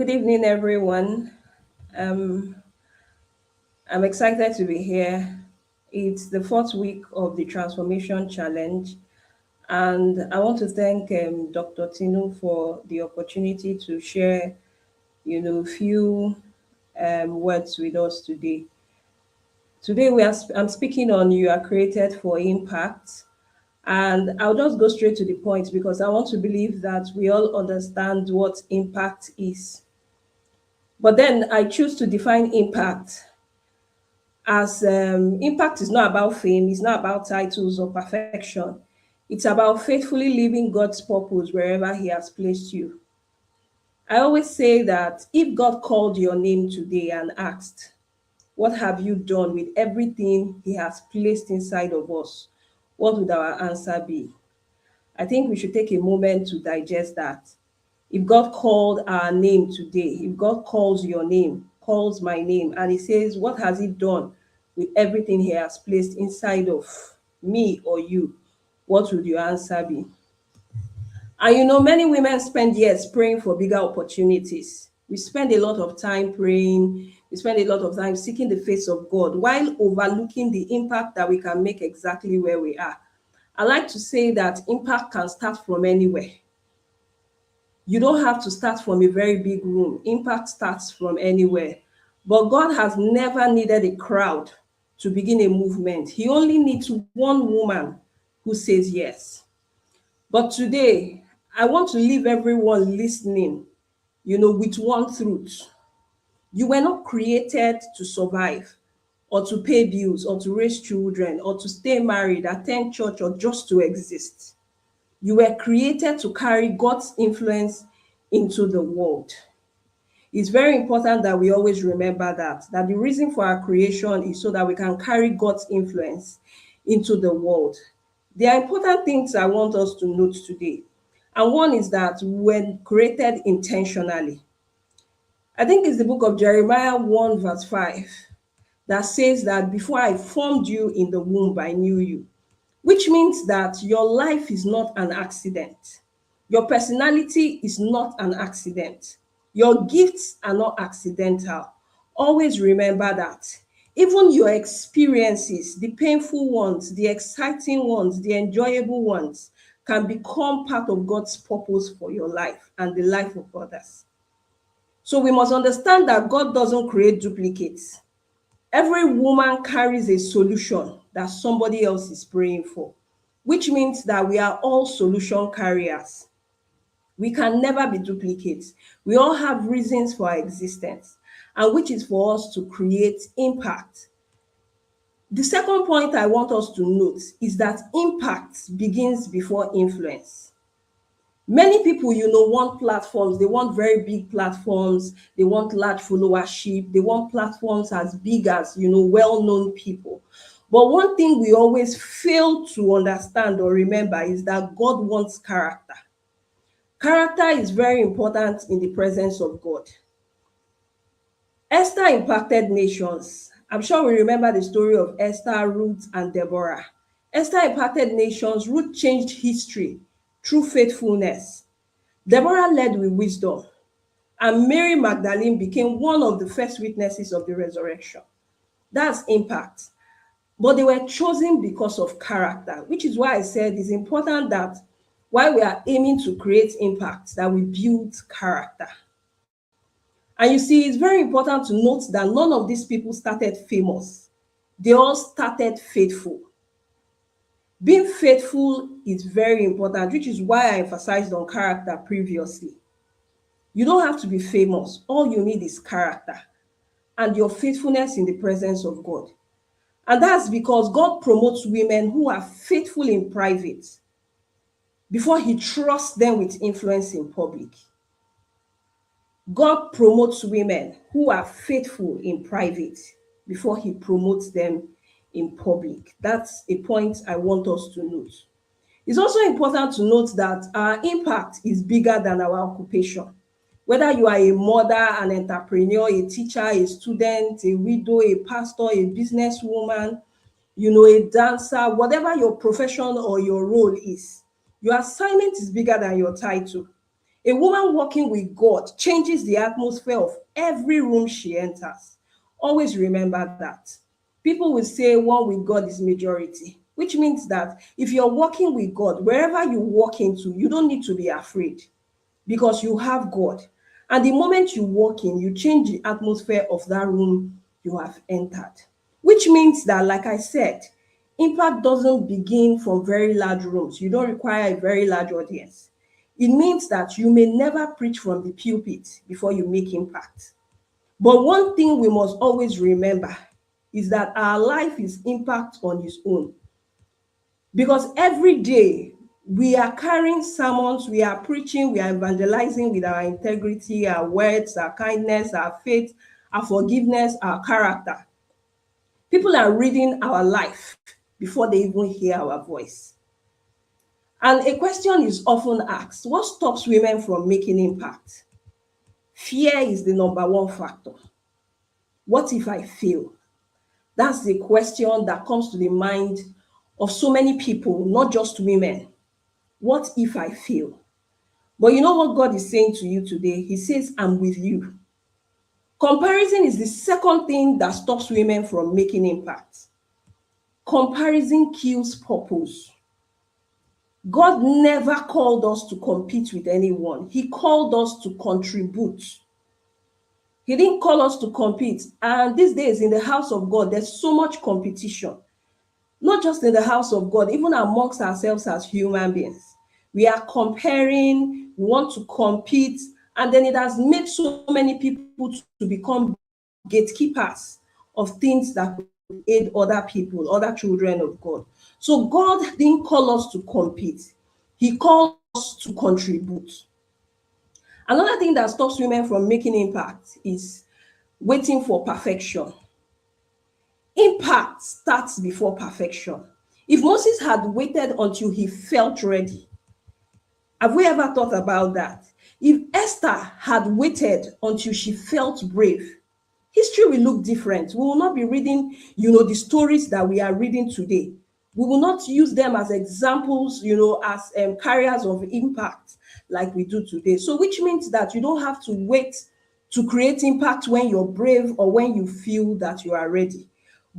Good evening, everyone. Um, I'm excited to be here. It's the fourth week of the Transformation Challenge, and I want to thank Dr. Tinu for the opportunity to share, few words with us today. Today, I'm speaking on you are created for impact, and I'll just go straight to the point because I want to believe that we all understand what impact is. But then I choose to define impact as impact is not about fame, it's not about titles or perfection. It's about faithfully living God's purpose wherever He has placed you. I always say that if God called your name today and asked, what have you done with everything He has placed inside of us? What would our answer be? I think we should take a moment to digest that. If God called our name today, if God calls your name, calls my name, and He says, what has He done with everything He has placed inside of me or you? What would your answer be? And many women spend years praying for bigger opportunities. We spend a lot of time praying, we spend a lot of time seeking the face of God while overlooking the impact that we can make exactly where we are. I like to say that impact can start from anywhere. You don't have to start from a very big room. Impact starts from anywhere. But God has never needed a crowd to begin a movement. He only needs one woman who says yes. But today, I want to leave everyone listening, with one truth. You were not created to survive or to pay bills or to raise children or to stay married, attend church, or just to exist. You were created to carry God's influence into the world. It's very important that we always remember that the reason for our creation is so that we can carry God's influence into the world. There are important things I want us to note today. And one is that when created intentionally, I think it's the book of Jeremiah 1, verse 5, that says that before I formed you in the womb, I knew you, which means that your life is not an accident. Your personality is not an accident. Your gifts are not accidental. Always remember that. Even your experiences, the painful ones, the exciting ones, the enjoyable ones, can become part of God's purpose for your life and the life of others. So we must understand that God doesn't create duplicates. Every woman carries a solution that somebody else is praying for, which means that we are all solution carriers. We can never be duplicates. We all have reasons for our existence, and which is for us to create impact. The second point I want us to note is that impact begins before influence. Many people, want platforms. They want very big platforms. They want large followership. They want platforms as big as, well-known people. But one thing we always fail to understand or remember is that God wants character. Character is very important in the presence of God. Esther impacted nations. I'm sure we remember the story of Esther, Ruth, and Deborah. Esther impacted nations. Ruth changed history through faithfulness. Deborah led with wisdom, and Mary Magdalene became one of the first witnesses of the resurrection. That's impact. But they were chosen because of character, which is why I said it's important that while we are aiming to create impact, that we build character. And you see, it's very important to note that none of these people started famous. They all started faithful. Being faithful is very important, which is why I emphasized on character previously. You don't have to be famous. All you need is character and your faithfulness in the presence of God. And that's because God promotes women who are faithful in private before He trusts them with influence in public. God promotes women who are faithful in private before He promotes them in public. That's a point I want us to note. It's also important to note that our impact is bigger than our occupation. Whether you are a mother, an entrepreneur, a teacher, a student, a widow, a pastor, a businesswoman, a dancer, whatever your profession or your role is, your assignment is bigger than your title. A woman walking with God changes the atmosphere of every room she enters. Always remember that. People will say one with God is majority, which means that if you're walking with God, wherever you walk into, you don't need to be afraid because you have God. And the moment you walk in, you change the atmosphere of that room you have entered. Which means that, like I said, impact doesn't begin from very large rooms. You don't require a very large audience. It means that you may never preach from the pulpit before you make impact. But one thing we must always remember is that our life is impact on its own. Because every day we are carrying sermons, we are preaching, we are evangelizing with our integrity, our words, our kindness, our faith, our forgiveness, our character. People are reading our life before they even hear our voice. And a question is often asked: what stops women from making impact? Fear is the number one factor. What if I fail? That's the question that comes to the mind of so many people, not just women. What if I fail? But you know what God is saying to you today? He says, I'm with you. Comparison is the second thing that stops women from making impact. Comparison kills purpose. God never called us to compete with anyone. He called us to contribute. He didn't call us to compete. And these days in the house of God, there's so much competition. Not just in the house of God, even amongst ourselves as human beings. We are comparing, we want to compete, and then it has made so many people to become gatekeepers of things that could aid other people, other children of God. So God didn't call us to compete. He called us to contribute. Another thing that stops women from making impact is waiting for perfection. Impact starts before perfection. If Moses had waited until he felt ready, have we ever thought about that? If Esther had waited until she felt brave, history will look different. We will not be reading, the stories that we are reading today. We will not use them as examples, as carriers of impact like we do today. So which means that you don't have to wait to create impact when you're brave or when you feel that you are ready.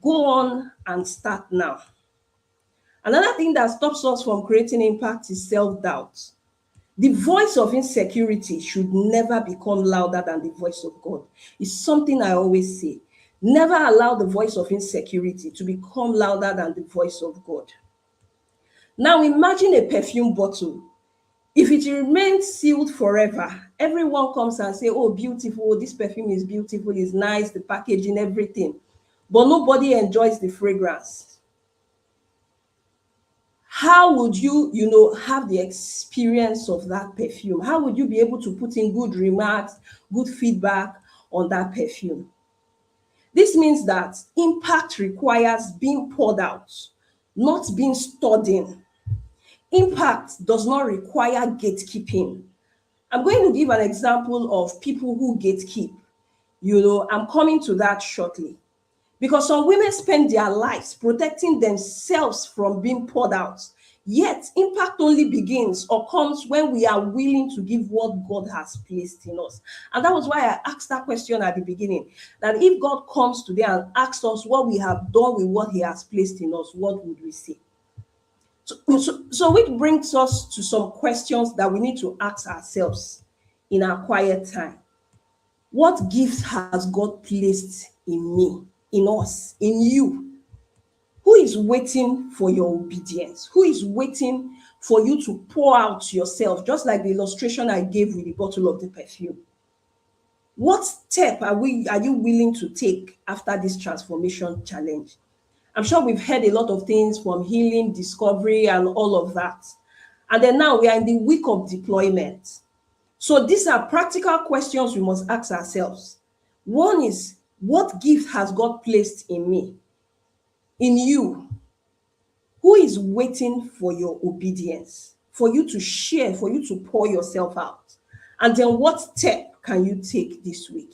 Go on and start now. Another thing that stops us from creating impact is self-doubt. The voice of insecurity should never become louder than the voice of God. It's something I always say. Never allow the voice of insecurity to become louder than the voice of God. Now imagine a perfume bottle. If it remains sealed forever, everyone comes and say, oh, beautiful, this perfume is beautiful, it's nice, the packaging, everything. But nobody enjoys the fragrance. How would you, have the experience of that perfume? How would you be able to put in good remarks, good feedback on that perfume? This means that impact requires being poured out, not being stored in. Impact does not require gatekeeping. I'm going to give an example of people who gatekeep. I'm coming to that shortly. Because some women spend their lives protecting themselves from being poured out. Yet, impact only begins or comes when we are willing to give what God has placed in us. And that was why I asked that question at the beginning, that if God comes today and asks us what we have done with what he has placed in us, what would we say? So which brings us to some questions that we need to ask ourselves in our quiet time. What gifts has God placed in me, in us, in you? Who is waiting for your obedience? Who is waiting for you to pour out yourself, just like the illustration I gave with the bottle of the perfume? What step are you willing to take after this transformation challenge? I'm sure we've heard a lot of things from healing, discovery, and all of that. And then now we are in the week of deployment. So these are practical questions we must ask ourselves. One is, what gift has God placed in me, in you? Who is waiting for your obedience, for you to share, for you to pour yourself out? And then what step can you take this week?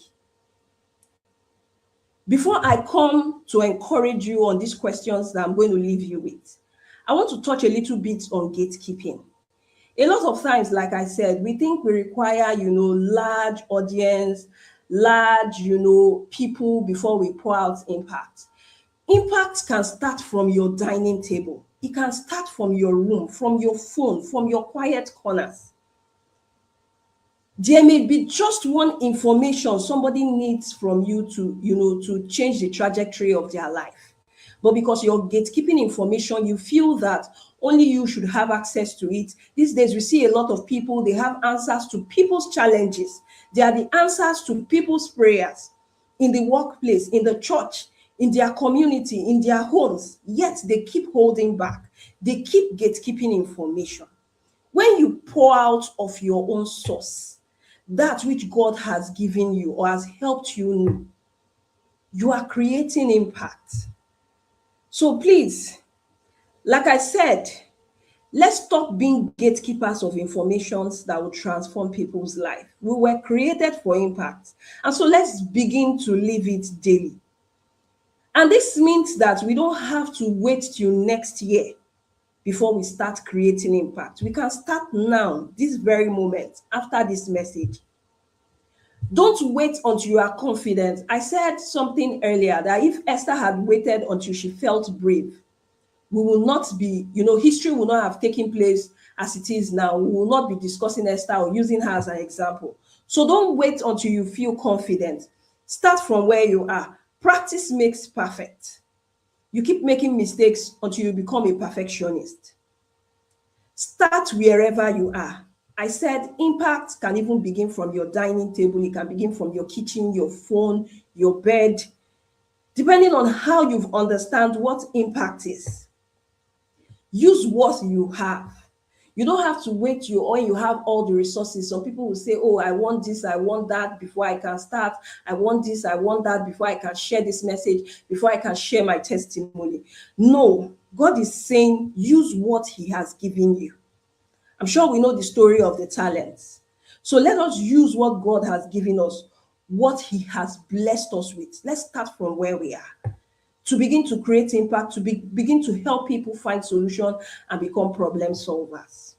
Before I come to encourage you on these questions that I'm going to leave you with, I want to touch a little bit on gatekeeping. A lot of times, like I said, we think we require, large audience, large, people before we pour out impact. Impact can start from your dining table. It can start from your room, from your phone, from your quiet corners. There may be just one information somebody needs from you to, to change the trajectory of their life. But because you're gatekeeping information, you feel that only you should have access to it. These days, we see a lot of people, they have answers to people's challenges. They are the answers to people's prayers in the workplace, in the church, in their community, in their homes. Yet they keep holding back. They keep gatekeeping information. When you pour out of your own source, that which God has given you or has helped you know, you are creating impact. So please, like I said, let's stop being gatekeepers of informations that will transform people's life. We were created for impact. And so let's begin to live it daily. And this means that we don't have to wait till next year before we start creating impact. We can start now, this very moment, after this message. Don't wait until you are confident. I said something earlier that if Esther had waited until she felt brave, we will not be, history will not have taken place as it is now. We will not be discussing Esther or using her as an example. So don't wait until you feel confident. Start from where you are. Practice makes perfect. You keep making mistakes until you become a perfectionist. Start wherever you are. I said impact can even begin from your dining table. It can begin from your kitchen, your phone, your bed, depending on how you understand what impact is. Use what you have. You don't have to wait till when you have all the resources. Some people will say, oh, I want this, I want that before I can start. I want this, I want that before I can share this message, before I can share my testimony. No, God is saying, use what He has given you. I'm sure we know the story of the talents. So let us use what God has given us, what He has blessed us with. Let's start from where we are to begin to create impact, to begin to help people find solutions and become problem solvers.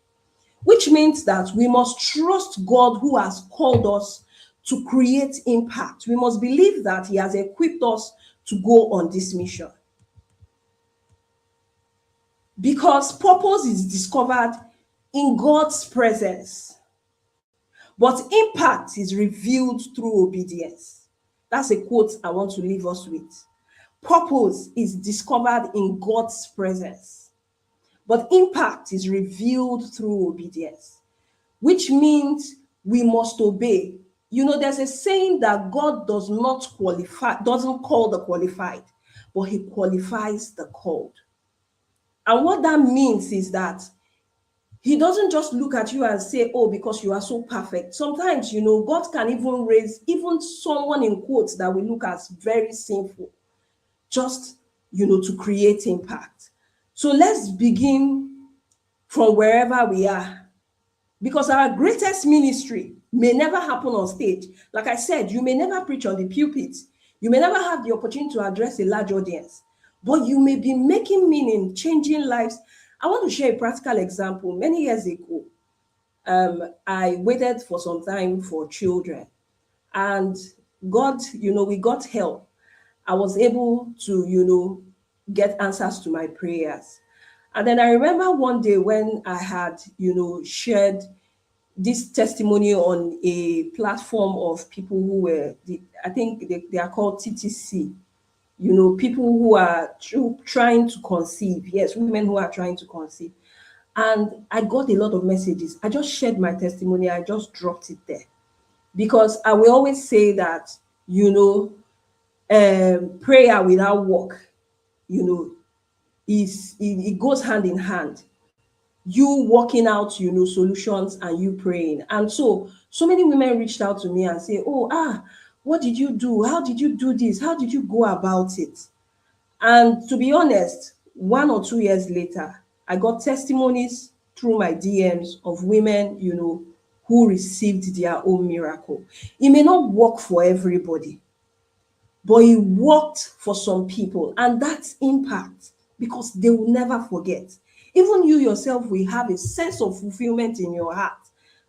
Which means that we must trust God who has called us to create impact. We must believe that He has equipped us to go on this mission. Because purpose is discovered in God's presence, but impact is revealed through obedience. That's a quote I want to leave us with. Purpose is discovered in God's presence, but impact is revealed through obedience, which means we must obey. There's a saying that God doesn't call the qualified, but He qualifies the called. And what that means is that He doesn't just look at you and say, oh, because you are so perfect. Sometimes, God can even raise even someone in quotes that we look as very sinful, just, to create impact. So let's begin from wherever we are, because our greatest ministry may never happen on stage. Like I said, you may never preach on the pulpit. You may never have the opportunity to address a large audience, but you may be making meaning, changing lives. I want to share a practical example. Many years ago, I waited for some time for children, and God, we got help. I was able to, get answers to my prayers. And then I remember one day when I had, shared this testimony on a platform of people who were, I think they are called TTC, people who are trying to conceive. Yes, women who are trying to conceive. And I got a lot of messages. I just shared my testimony. I just dropped it there because I will always say that, prayer without work, it goes hand in hand. You working out, solutions and you praying. And so many women reached out to me and say, oh, what did you do? How did you do this? How did you go about it? And to be honest, 1 or 2 years later, I got testimonies through my DMs of women, who received their own miracle. It may not work for everybody, but it worked for some people, and that's impact because they will never forget. Even you yourself will have a sense of fulfillment in your heart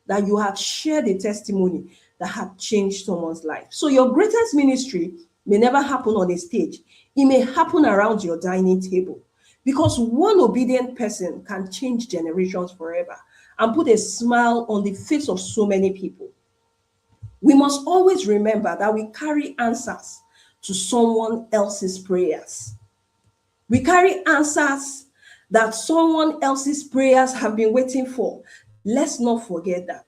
that you had shared a testimony that had changed someone's life. So your greatest ministry may never happen on a stage. It may happen around your dining table, because one obedient person can change generations forever and put a smile on the face of so many people. We must always remember that we carry answers to someone else's prayers. We carry answers that someone else's prayers have been waiting for. Let's not forget that.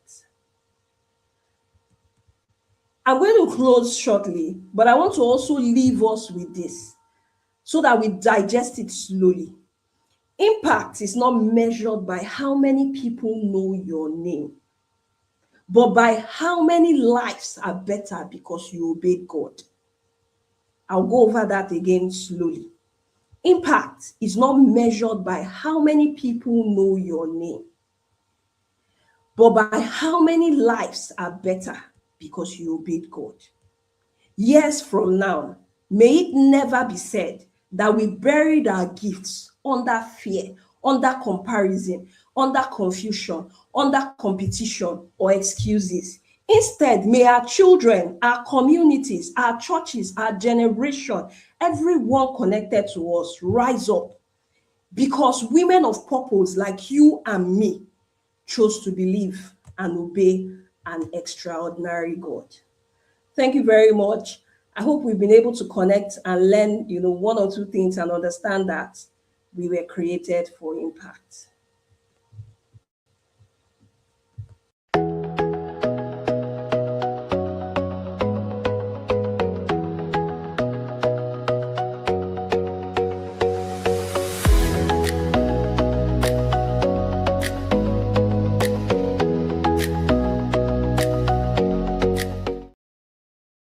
I'm going to close shortly, but I want to also leave us with this so that we digest it slowly. Impact is not measured by how many people know your name, but by how many lives are better because you obeyed God. I'll go over that again slowly. Impact is not measured by how many people know your name, but by how many lives are better because you obeyed God. Years from now, may it never be said that we buried our gifts under fear, under comparison, under confusion, under competition, or excuses. Instead, may our children, our communities, our churches, our generation, everyone connected to us rise up, because women of purpose like you and me chose to believe and obey an extraordinary God. Thank you very much. I hope we've been able to connect and learn, one or two things and understand that we were created for impact.